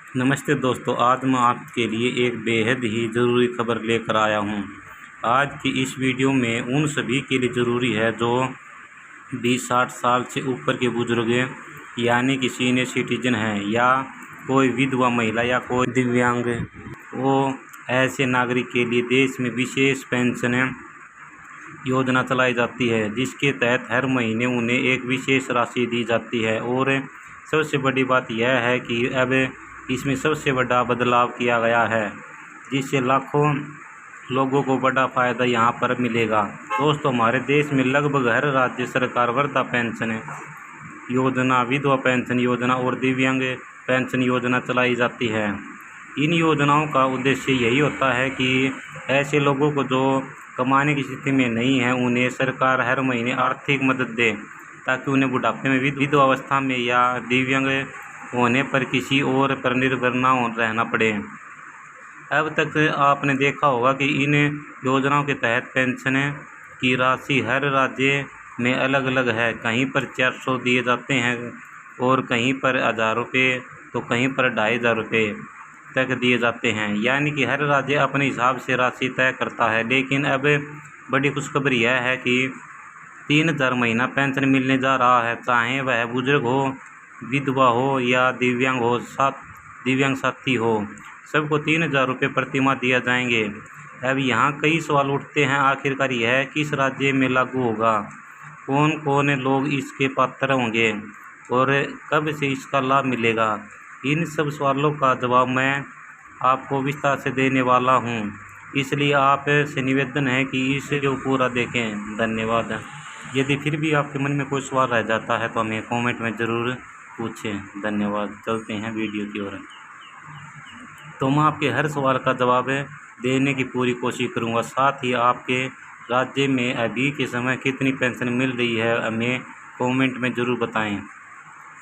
नमस्ते दोस्तों, आज मैं आपके लिए एक बेहद ही ज़रूरी खबर लेकर आया हूँ। आज की इस वीडियो में उन सभी के लिए ज़रूरी है जो 20-60 साल से ऊपर के बुजुर्ग यानी कि सीनियर सिटीजन हैं, या कोई विधवा महिला या कोई दिव्यांग। वो ऐसे नागरिक के लिए देश में विशेष पेंशन योजना चलाई जाती है, जिसके तहत हर महीने उन्हें एक विशेष राशि दी जाती है। और सबसे बड़ी बात यह है कि अब इसमें सबसे बड़ा बदलाव किया गया है, जिससे लाखों लोगों को बड़ा फ़ायदा यहाँ पर मिलेगा। दोस्तों, हमारे देश में लगभग हर राज्य सरकार वृद्धा पेंशन योजना, विधवा पेंशन योजना और दिव्यांग पेंशन योजना चलाई जाती है। इन योजनाओं का उद्देश्य यही होता है कि ऐसे लोगों को जो कमाने की स्थिति में नहीं है, उन्हें सरकार हर महीने आर्थिक मदद दे, ताकि उन्हें बुढ़ापे में विधवावस्था में या दिव्यांग होने पर किसी और पर निर्भर न रहना पड़े। अब तक आपने देखा होगा कि इन योजनाओं के तहत पेंशन की राशि हर राज्य में अलग अलग है। कहीं पर 400 दिए जाते हैं और कहीं पर 1000 रुपये, तो कहीं पर 2500 रुपये तक दिए जाते हैं। यानी कि हर राज्य अपने हिसाब से राशि तय करता है। लेकिन अब बड़ी खुशखबरी यह है कि 3000 महीना पेंशन मिलने जा रहा है, चाहे वह बुजुर्ग हो, विधवा हो या दिव्यांग साथी हो। सबको 3000 रुपये प्रति माह दिया जाएंगे। अब यहाँ कई सवाल उठते हैं, आखिरकार यह किस राज्य में लागू होगा, कौन कौन लोग इसके पात्र होंगे और कब से इसका लाभ मिलेगा। इन सब सवालों का जवाब मैं आपको विस्तार से देने वाला हूँ, इसलिए आप से निवेदन है कि इसे जो पूरा देखें। धन्यवाद। यदि फिर भी आपके मन में कोई सवाल रह जाता है तो हमें कमेंट में ज़रूर पूछें। धन्यवाद। चलते हैं वीडियो की ओर। तो मैं आपके हर सवाल का जवाब देने की पूरी कोशिश करूँगा। साथ ही आपके राज्य में अभी के समय कितनी पेंशन मिल रही है, हमें कमेंट में ज़रूर बताएं।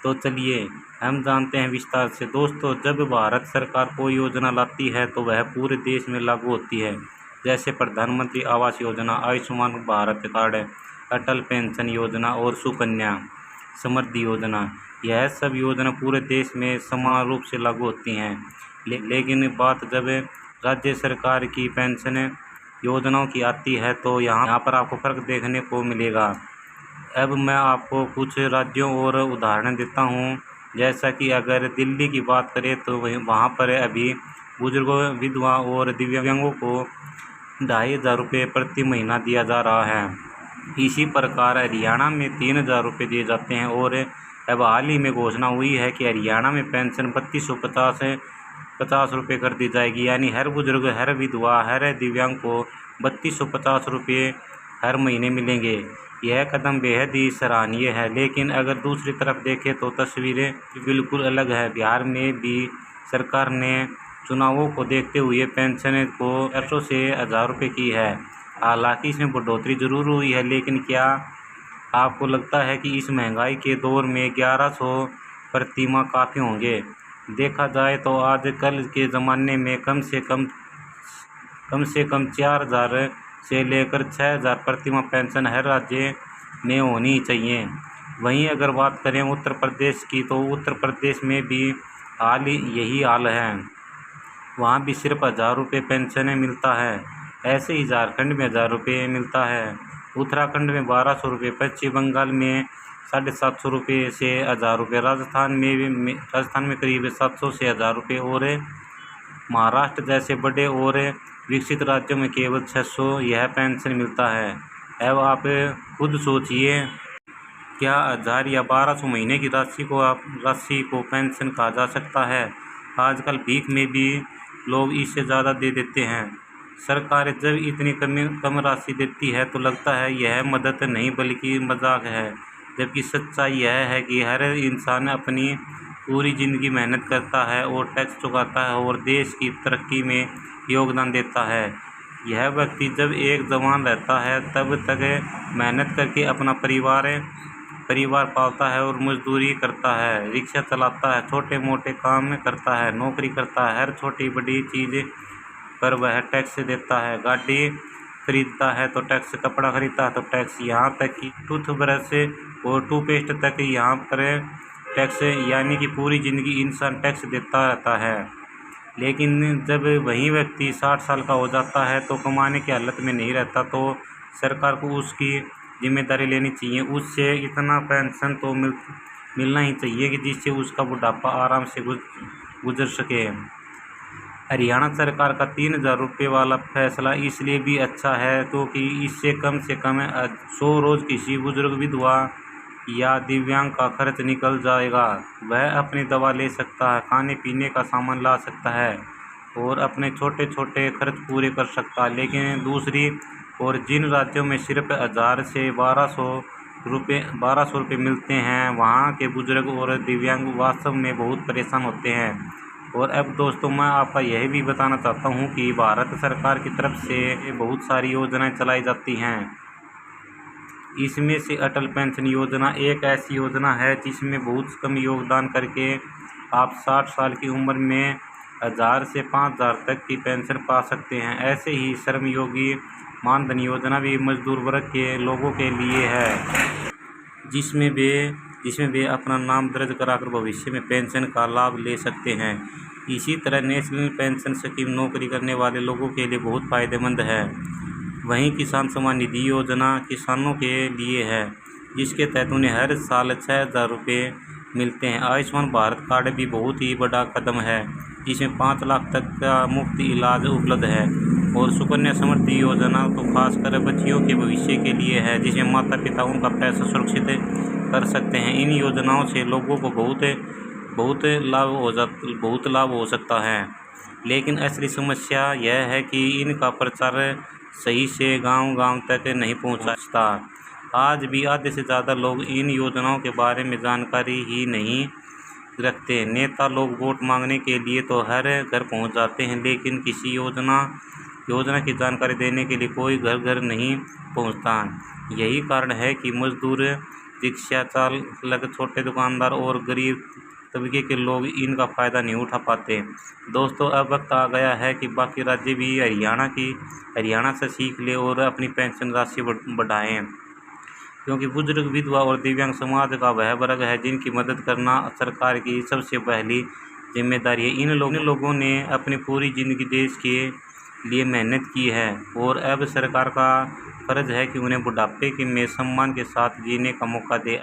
तो चलिए हम जानते हैं विस्तार से। दोस्तों, जब भारत सरकार कोई योजना लाती है तो वह पूरे देश में लागू होती है। जैसे प्रधानमंत्री आवास योजना, आयुष्मान भारत कार्ड, अटल पेंशन योजना और सुकन्या समृद्धि योजना। यह सब योजना पूरे देश में समान रूप से लागू होती हैं। लेकिन बात जब राज्य सरकार की पेंशन योजनाओं की आती है तो यहाँ पर आपको फ़र्क देखने को मिलेगा। अब मैं आपको कुछ राज्यों और उदाहरण देता हूँ। जैसा कि अगर दिल्ली की बात करें तो वहाँ पर अभी बुजुर्गों, विधवा और दिव्यांगों को 2500 रुपये प्रति महीना दिया जा रहा है। इसी प्रकार हरियाणा में 3000 रुपये दिए जाते हैं। और अब हाल ही में घोषणा हुई है कि हरियाणा में पेंशन 3250 रुपये कर दी जाएगी। यानी हर बुजुर्ग, हर विधवा, हर दिव्यांग को 3250 रुपये हर महीने मिलेंगे। यह कदम बेहद ही सराहनीय है। लेकिन अगर दूसरी तरफ देखें तो तस्वीरें बिल्कुल अलग है। बिहार में भी सरकार ने चुनावों को देखते हुए पेंशन को 400 से 1000 रुपये की है। हालांकि इसमें बढ़ोतरी जरूर हुई है, लेकिन क्या आपको लगता है कि इस महंगाई के दौर में 1100 प्रति माह काफ़ी होंगे? देखा जाए तो आजकल के ज़माने में कम से कम 4000 से लेकर 6000 प्रति माह पेंशन हर राज्य में होनी चाहिए। वहीं अगर बात करें उत्तर प्रदेश की, तो उत्तर प्रदेश में भी यही हाल है। वहाँ भी सिर्फ 1000 रुपये पेंशन मिलता है। ऐसे ही झारखंड में 1000 रुपये मिलता है, उत्तराखंड में 1200 रुपये, पश्चिम बंगाल में 750 रुपये से 1000 रुपये, राजस्थान में करीब 700 से 1000 रुपये और महाराष्ट्र जैसे बड़े और विकसित राज्यों में केवल 600 यह पेंशन मिलता है। अब आप खुद सोचिए, क्या 1000 या 1200 महीने की राशि को पेंशन कहा जा सकता है? आजकल भीख में भी लोग इससे ज़्यादा दे देते हैं। सरकार जब इतनी कम राशि देती है तो लगता है यह मदद नहीं बल्कि मजाक है, जबकि सच्चाई यह है कि हर इंसान अपनी पूरी ज़िंदगी मेहनत करता है और टैक्स चुकाता है और देश की तरक्की में योगदान देता है। यह व्यक्ति जब एक जवान रहता है तब तक मेहनत करके अपना परिवार पालता है और मजदूरी करता है, रिक्शा चलाता है, छोटे मोटे काम करता है, नौकरी करता है। हर छोटी बड़ी चीज़ पर वह टैक्स देता है। गाड़ी खरीदता है तो टैक्स, कपड़ा खरीदता है तो टैक्स, यहाँ तक कि टूथब्रश और टूथपेस्ट तक यहाँ पर टैक्स, यानी कि पूरी ज़िंदगी इंसान टैक्स देता रहता है। लेकिन जब वही व्यक्ति 60 साल का हो जाता है तो कमाने की हालत में नहीं रहता, तो सरकार को उसकी जिम्मेदारी लेनी चाहिए। उससे इतना पेंशन तो मिलना ही चाहिए कि जिससे उसका बुढ़ापा आराम से गुजर सके। हरियाणा सरकार का 3,000 रुपये वाला फैसला इसलिए भी अच्छा है क्योंकि इससे कम से कम 100 रोज़ किसी बुजुर्ग विधवा या दिव्यांग का खर्च निकल जाएगा। वह अपनी दवा ले सकता है, खाने पीने का सामान ला सकता है और अपने छोटे छोटे खर्च पूरे कर सकता है। लेकिन दूसरी ओर जिन राज्यों में सिर्फ 1,000 से 1,200 रुपये मिलते हैं, वहाँ के बुजुर्ग और दिव्यांग वास्तव में बहुत परेशान होते हैं। और अब दोस्तों, मैं आपका यह भी बताना चाहता हूँ कि भारत सरकार की तरफ से बहुत सारी योजनाएं चलाई जाती हैं। इसमें से अटल पेंशन योजना एक ऐसी योजना है जिसमें बहुत कम योगदान करके आप 60 साल की उम्र में 1,000 से 5,000 तक की पेंशन पा सकते हैं। ऐसे ही श्रमयोगी मानधन योजना भी मजदूर वर्ग के लोगों के लिए है, जिसमें वे अपना नाम दर्ज कराकर भविष्य में पेंशन का लाभ ले सकते हैं। इसी तरह नेशनल पेंशन स्कीम नौकरी करने वाले लोगों के लिए बहुत फ़ायदेमंद है। वहीं किसान सम्मान निधि योजना किसानों के लिए है, जिसके तहत उन्हें हर साल 6,000 रुपये मिलते हैं। आयुष्मान भारत कार्ड भी बहुत ही बड़ा कदम है, जिसमें 5 लाख तक का मुफ्त इलाज उपलब्ध है। और सुकन्या समृद्धि योजना तो खासकर बच्चियों के भविष्य के लिए है, जिसमें माता पिता उनका पैसा सुरक्षित कर सकते हैं। इन योजनाओं से लोगों को बहुत लाभ हो सकता है। लेकिन असली समस्या यह है कि इनका प्रचार सही से गांव-गांव तक नहीं पहुंचता। आज भी आधे से ज़्यादा लोग इन योजनाओं के बारे में जानकारी ही नहीं रखते। नेता लोग वोट मांगने के लिए तो हर घर पहुंच जाते हैं, लेकिन किसी योजना की जानकारी देने के लिए कोई घर घर नहीं पहुंचता। यही कारण है कि मजदूर, रिक्शा चालक, छोटे दुकानदार और गरीब तबके के लोग इनका फ़ायदा नहीं उठा पाते। दोस्तों, अब वक्त आ गया है कि बाकी राज्य भी हरियाणा से सीख ले और अपनी पेंशन राशि बढ़ाएं, क्योंकि बुजुर्ग, विधवा और दिव्यांग समाज का वह वर्ग है जिनकी मदद करना सरकार की सबसे पहली जिम्मेदारी है। इन लोगों ने अपनी पूरी ज़िंदगी देश के लिए मेहनत की है और अब सरकार का फर्ज है कि उन्हें बुढ़ापे में सम्मान के साथ जीने का मौका दे।